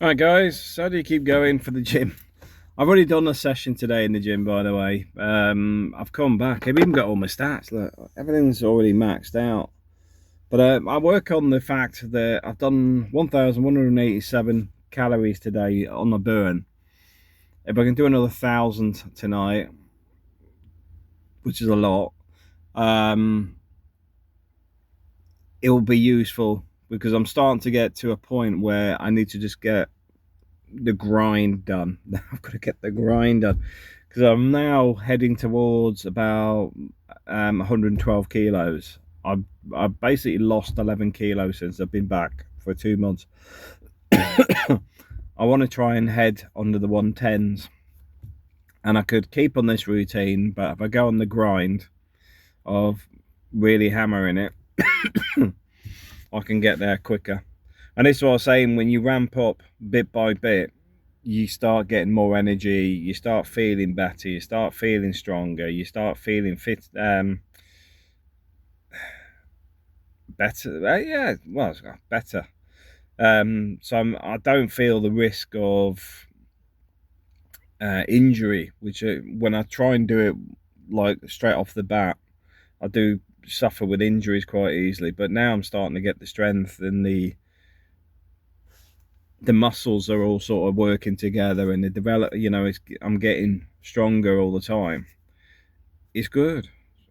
Alright guys, so how do you keep going for the gym? I've already done a session today in the gym, by the way. I've come back. I've even got all my stats. Look, everything's already maxed out. But I work on the fact that I've done 1,187 calories today on the burn. If I can do another 1,000 tonight, which is a lot, it will be useful because I'm starting to get to a point where I need to just get the grind done. I've got to get the grind done because I'm now heading towards about 112 kilos. I've basically lost 11 kilos since I've been back for 2 months. I want to try and head under the 110s, and I could keep on this routine, but if I go on the grind of really hammering it, I can get there quicker. And this is what I was saying, when you ramp up bit by bit, you start getting more energy, you start feeling better, you start feeling stronger, you start feeling fit, better. Yeah, well, it's better. So I don't feel the risk of injury, which when I try and do it like straight off the bat, I do suffer with injuries quite easily. But now I'm starting to get the strength, and the muscles are all sort of working together, and the develop. I'm getting stronger all the time. It's good.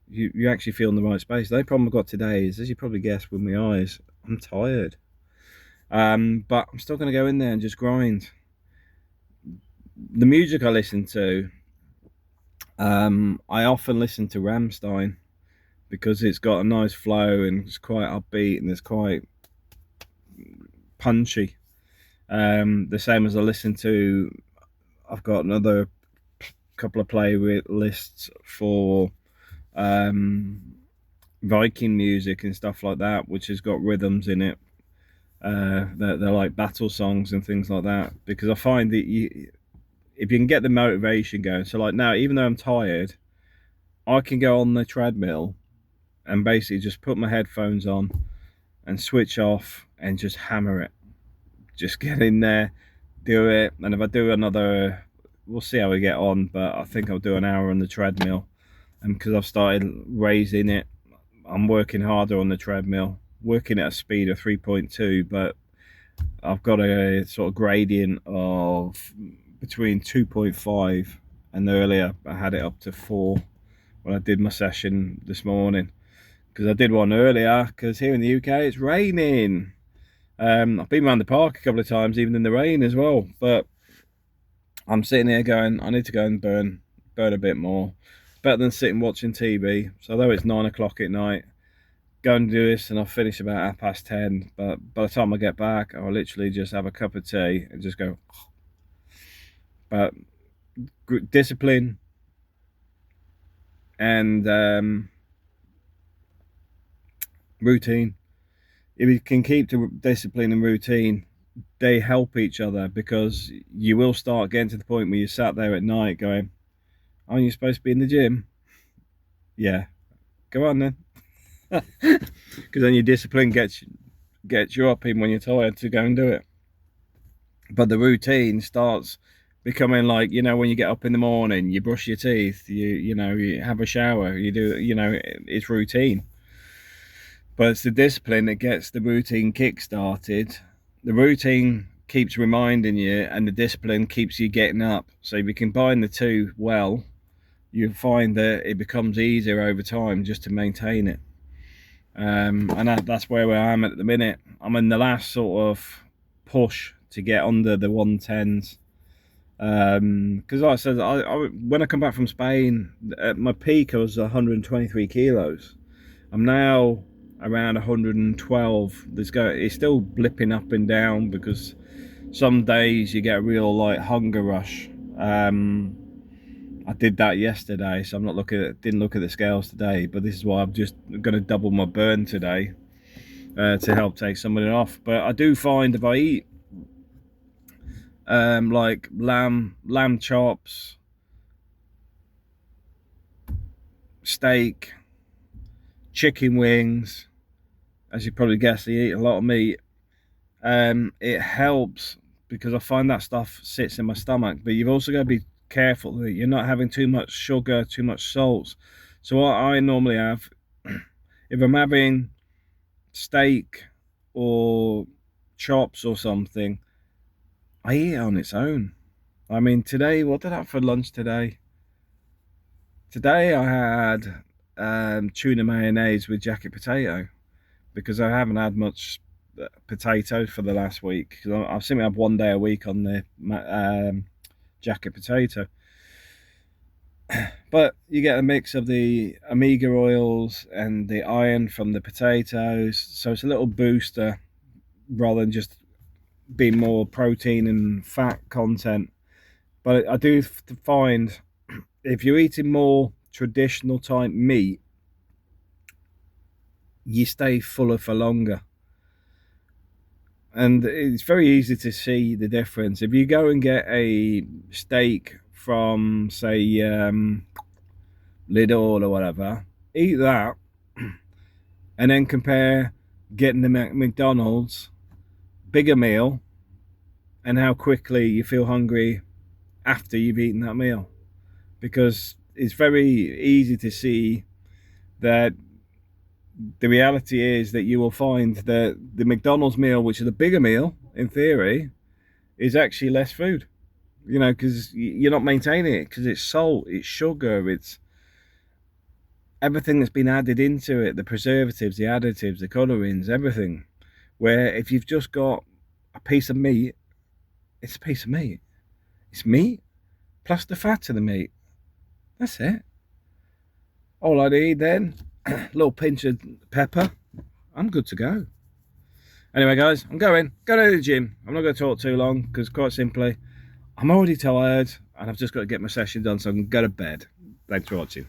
You actually feel in the right space. The only problem I've got today is, as you probably guessed with my eyes, I'm tired. But I'm still going to go in there and just grind. The music I listen to, I often listen to Ramstein because it's got a nice flow and it's quite upbeat and it's quite punchy. The same as I listen to, I've got another couple of playlists for Viking music and stuff like that, which has got rhythms in it. They're like battle songs and things like that, because I find that if you can get the motivation going, so like now, even though I'm tired, I can go on the treadmill and basically just put my headphones on and switch off and just hammer it. Just get in there, do it. And if I do another, we'll see how we get on, but I think I'll do an hour on the treadmill. And because I've started raising it, I'm working harder on the treadmill, working at a speed of 3.2, but I've got a sort of gradient of between 2.5, and earlier I had it up to 4 when I did my session this morning, because I did one earlier because here in the UK it's raining. I've been around the park a couple of times even in the rain as well, but I'm sitting here going, I need to go and burn a bit more. Better than sitting watching TV. So although it's 9 o'clock at night, go and do this, and I'll finish about 10:30. But by the time I get back, I'll literally just have a cup of tea and just go. But discipline and routine. If you can keep to discipline and routine, they help each other, because you will start getting to the point where you sat there at night going, aren't you supposed to be in the gym? Yeah, go on then. Because then your discipline gets you up even when you're tired to go and do it. But the routine starts becoming like, when you get up in the morning, you brush your teeth, you have a shower, you do, it's routine. But it's the discipline that gets the routine kick started. The routine keeps reminding you, and the discipline keeps you getting up. So if you combine the two well, you find that it becomes easier over time just to maintain it. And that's where I am at the minute. I'm in the last sort of push to get under the 110s. Because like I said, when I come back from Spain, at my peak I was 123 kilos. I'm now around 112. It's still blipping up and down, because some days you get a real like hunger rush. I did that yesterday, so didn't look at the scales today, but this is why I'm just going to double my burn today to help take some of it off. But I do find if I eat like lamb chops, steak, chicken wings, as you probably guessed, I eat a lot of meat. It helps because I find that stuff sits in my stomach. But you've also got to be careful that you're not having too much sugar, too much salt. So what I normally have, if I'm having steak or chops or something, I eat it on its own. I mean, today, what did I have for lunch today? Today I had tuna mayonnaise with jacket potato, because I haven't had much potato for the last week. I simply have 1 day a week on the jacket potato. But you get a mix of the omega oils and the iron from the potatoes, so it's a little booster rather than just being more protein and fat content. But I do find if you're eating more traditional type meat, you stay fuller for longer. And it's very easy to see the difference. If you go and get a steak from, say, Lidl or whatever, eat that, and then compare getting the McDonald's bigger meal and how quickly you feel hungry after you've eaten that meal. Because it's very easy to see that the reality is that you will find that the McDonald's meal, which is a bigger meal in theory, is actually less food. You know, because you're not maintaining it, because it's salt, it's sugar, it's everything that's been added into it, the preservatives, the additives, the colorings, everything. Where if you've just got a piece of meat, it's a piece of meat. It's meat plus the fat of the meat. That's it. All I need then, a little pinch of pepper, I'm good to go. Anyway, guys, I'm going to the gym. I'm not going to talk too long because, quite simply, I'm already tired and I've just got to get my session done so I can go to bed. Thanks for watching.